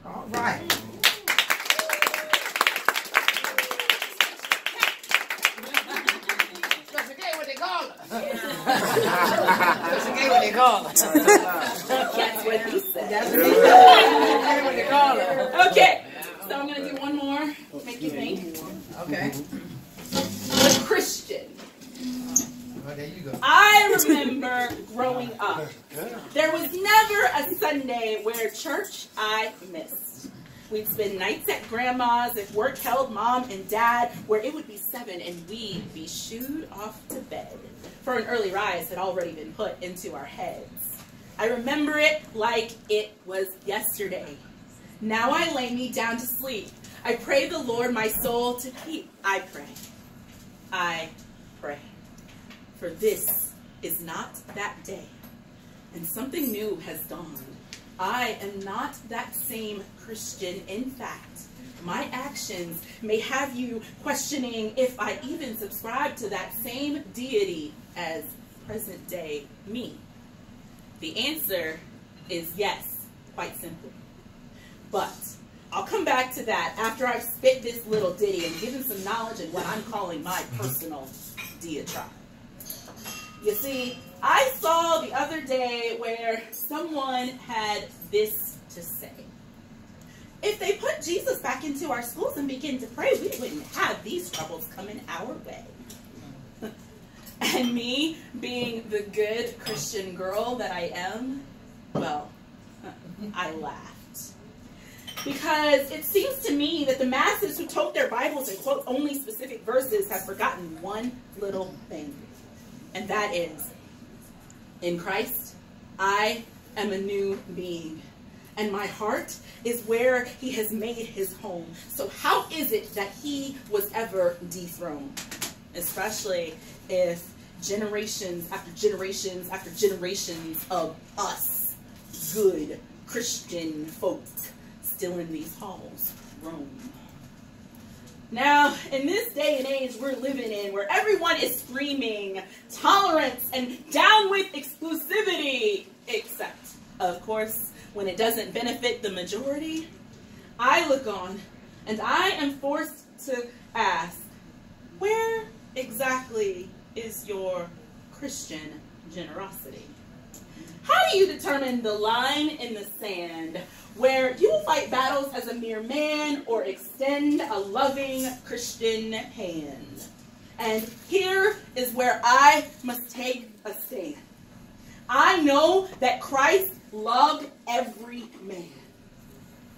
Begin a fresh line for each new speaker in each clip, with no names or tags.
All right. That's again what they call it. That's again what they call it.
That's what he said.
That's what they call it.
Okay, so I'm going to do one more. Make you think.
Okay.
The Christian.
Well, there you go.
I remember growing up, there was never a Sunday where church I missed. We'd spend nights at grandma's if work held mom and dad, where it would be 7 and we'd be shooed off to bed, for an early rise had already been put into our heads. I remember it like it was yesterday. Now I lay me down to sleep. I pray the Lord my soul to keep. I pray. For this is not that day, and something new has dawned. I am not that same Christian. In fact, my actions may have you questioning if I even subscribe to that same deity as present day me. The answer is yes, quite simply. But I'll come back to that after I've spit this little ditty and given some knowledge in what I'm calling my personal diatribe. You see, I saw the other day where someone had this to say. If they put Jesus back into our schools and begin to pray, we wouldn't have these troubles coming our way. And me, being the good Christian girl that I am, well, I laughed. Because it seems to me that the masses who tote their Bibles and quote only specific verses have forgotten one little thing. And that is, in Christ, I am a new being. And my heart is where he has made his home. So how is it that he was ever dethroned? Especially if generations after generations after generations of us, good Christian folk, still in these halls roam. Now, in this day and age we're living in, where everyone is screaming tolerance and down with exclusivity, except, of course, when it doesn't benefit the majority, I look on and I am forced to ask, where exactly is your Christian generosity? How do you determine the line in the sand where you will fight battles as a mere man or extend a loving Christian hand? And here is where I must take a stand. I know that Christ loved every man.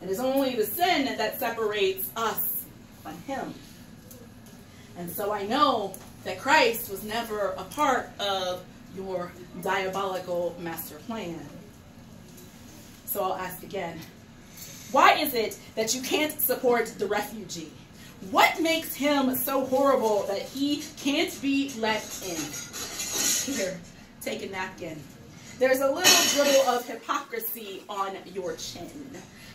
It is only the sin that separates us from him. And so I know that Christ was never a part of your diabolical master plan. So I'll ask again, why is it that you can't support the refugee? What makes him so horrible that he can't be let in? Here, take a napkin. There's a little dribble of hypocrisy on your chin.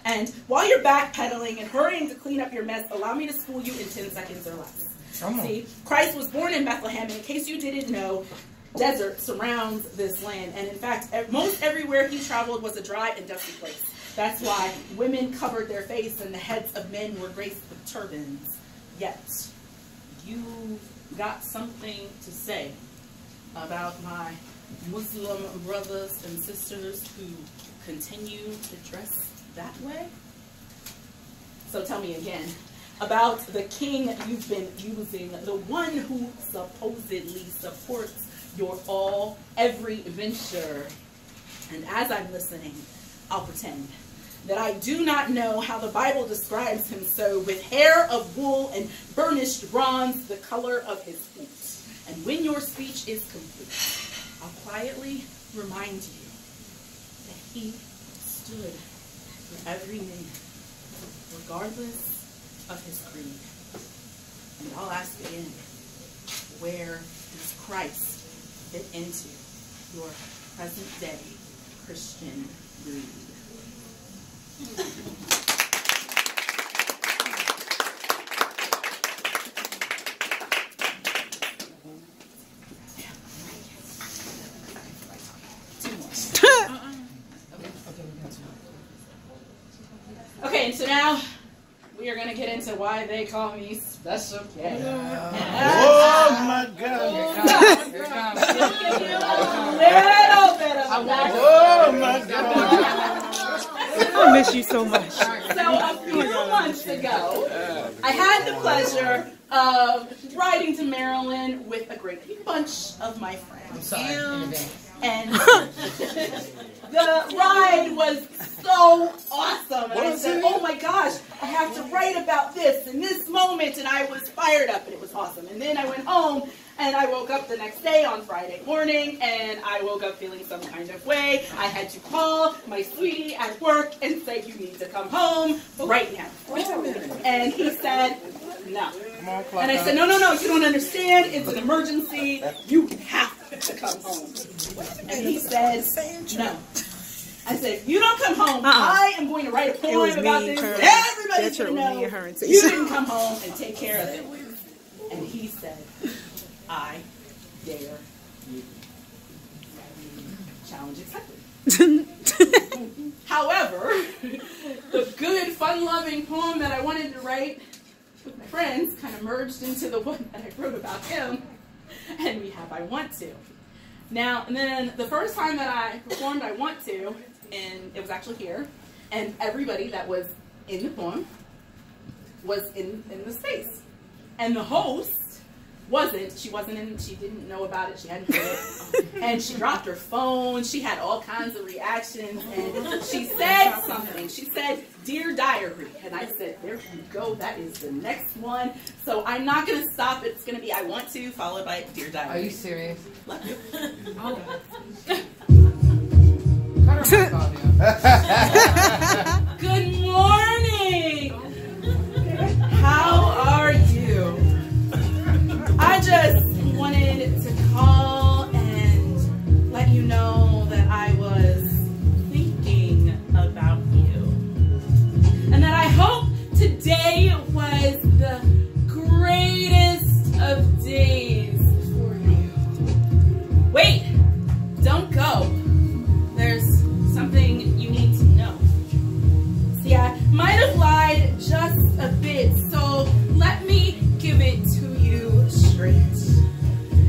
And while you're backpedaling and hurrying to clean up your mess, allow me to school you in 10 seconds or less. See, Christ was born in Bethlehem, and in case you didn't know, desert surrounds this land. And in fact, most everywhere he traveled was a dry and dusty place. That's why women covered their face and the heads of men were graced with turbans. Yet, you got something to say about my Muslim brothers and sisters who continue to dress that way? So tell me again about the king you've been using, the one who supposedly supports your every venture. And as I'm listening, I'll pretend that I do not know how the Bible describes him so, with hair of wool and burnished bronze, the color of his feet. And when your speech is complete, I'll quietly remind you that he stood for every man, regardless of his creed. And I'll ask again, where does Christ fit into your present day Christian greed? Okay, Okay, so now we are going to get into why they call me Special K.
Oh my God!
Here it comes.
Just give you a little bit of a background.
Oh my God!
I miss you so much.
So a few months ago, I had the pleasure of riding to Maryland with a great bunch of my friends. And the ride was so awesome. And I said, oh my gosh, I have to write about this in this moment. And I was fired up and it was awesome. And then I went home and I woke up the next day on Friday morning and I woke up feeling some kind of way. I had to call my sweetie at work and say, you need to come home right now. And he said, no. And I said, no, you don't understand. It's an emergency. You have to come home. And he said, no. I said, if you don't come home, I am going to write a poem about this. Everybody's going to know you didn't come home and take care of it. And he said, I dare you. Challenge accepted. However, the good, fun-loving poem that I wanted to write with my friends kind of merged into the one that I wrote about him, and we have I Want To. Now, and then the first time that I performed I Want To, and it was actually here, and everybody that was in the poem was in the space. And the host she didn't know about it, she hadn't heard it, and she dropped her phone, she had all kinds of reactions, and she said something. She said, "Dear Diary," and I said, there you go, that is the next one. So I'm not going to stop, it's going to be I Want To, followed by Dear Diary.
Are you serious?
Love you. Good morning! How are you? I just wanted to call and let you know that I was thinking about you. And that I hope today was the greatest of days for you. Wait, don't go. There's something you need to know. See, I might have lied just a bit, so let me give it to you straight.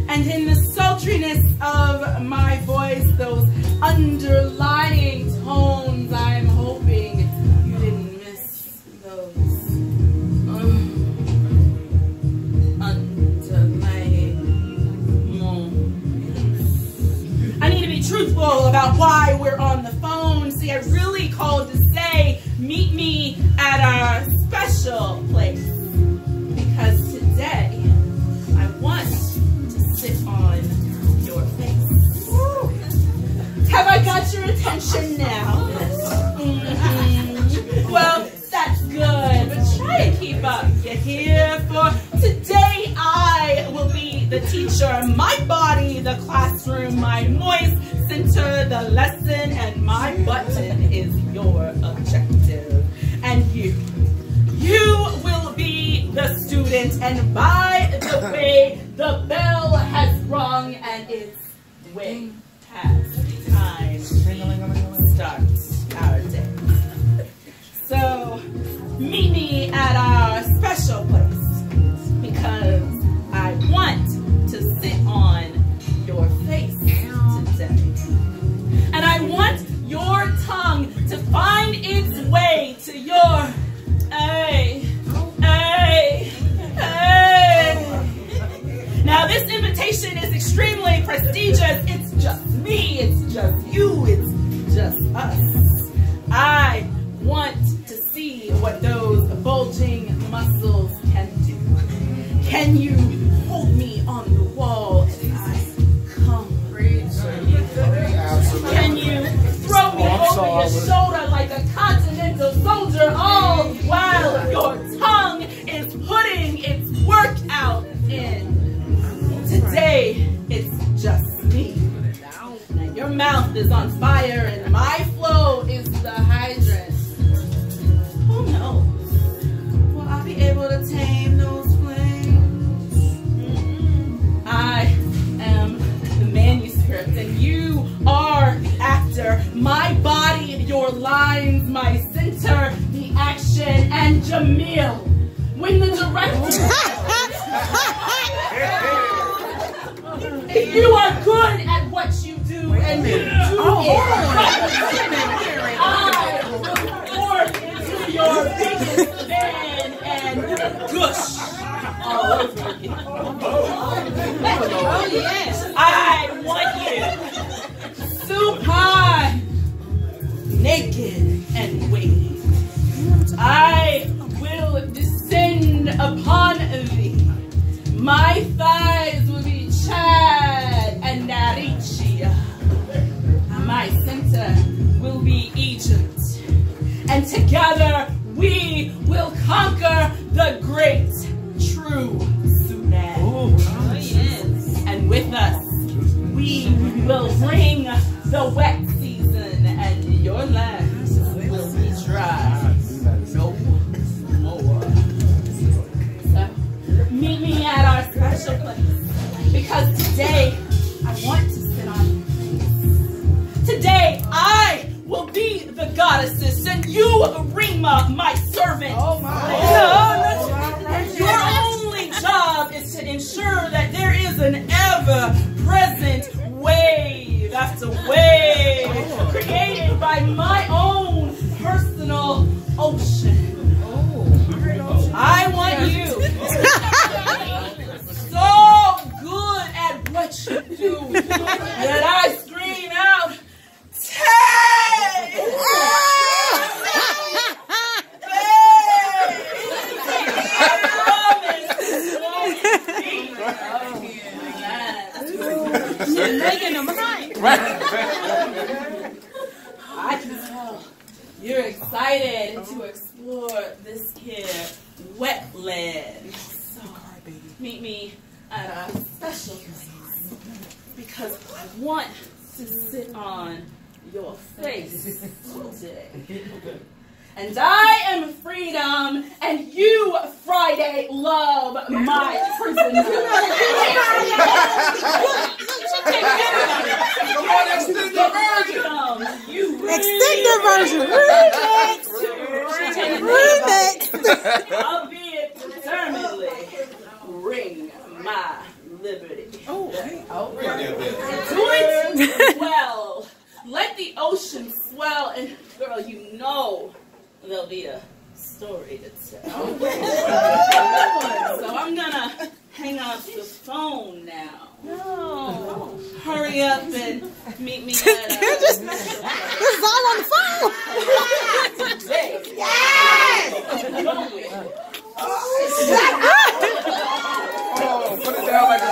And in the sultriness of my voice, those underlying tones, I'm hoping you didn't miss those underlying moments. I need to be truthful about why we're on the phone. See, I really called to say, meet me at our special place. Because today, I want to sit on your face. Have I got your attention now? Well, that's good, but try and keep up. You hear? For today, I will be the teacher. My body, the classroom, my voice, center the lesson, and my button is your objective. And you will be the student, and by the way, the bell has rung, and it's way past time to start our day. So, meet me at our special place, because I want to sit on your face today. And I want your tongue to find its way to your Now this invitation is extremely prestigious. It's just me, it's just you, it's just us. I want to see what those bulging muscles can do. Can you hold me on the wall as I come? Can you throw me over your shoulder like a continental soldier, all while your tongue is putting its work out in? Today, it's just me. Now your mouth is on fire and my flow is the hydrant. Who knows? Will I be able to tame those flames? I am the manuscript and you are the actor. My body, your lines, my center, the action. and Jamil. When the director if you are good at what you do and you do it, I will form into your biggest fan and gush all over you. Oh yes, I want you supine, naked and waiting. I will descend upon thee. My thighs will be Chad and Narichia. My center will be Egypt. And together we will conquer the great true Sudan. Oh, yes. And with us, we will bring the wet season and your land will be dry. No more. So, meet me at our special place. Because today, I want to sit on peace. Today, I will be the goddesses and you, Rima, my servant. Oh my. Your only job is to ensure that there is an ever-present wave after wave created by my own personal ocean. I want you so good at what you do that I scream out, Tay!
You're making them right.
I can tell you're excited to explore this here wetland. So meet me at a special place because I want to sit on your face today. And I am freedom, and you, Friday, love my prisoner.
Come on, extend the version.
Extended version. Remix.
Albeit determinedly, wring my liberty.
Oh,
Do it well. Let the ocean swell, and girl, you know there'll be a story to tell. So I'm gonna hang up the phone now. No. Hurry up and meet me at a...
This is all on the phone.
Yes!
Oh, put it down like a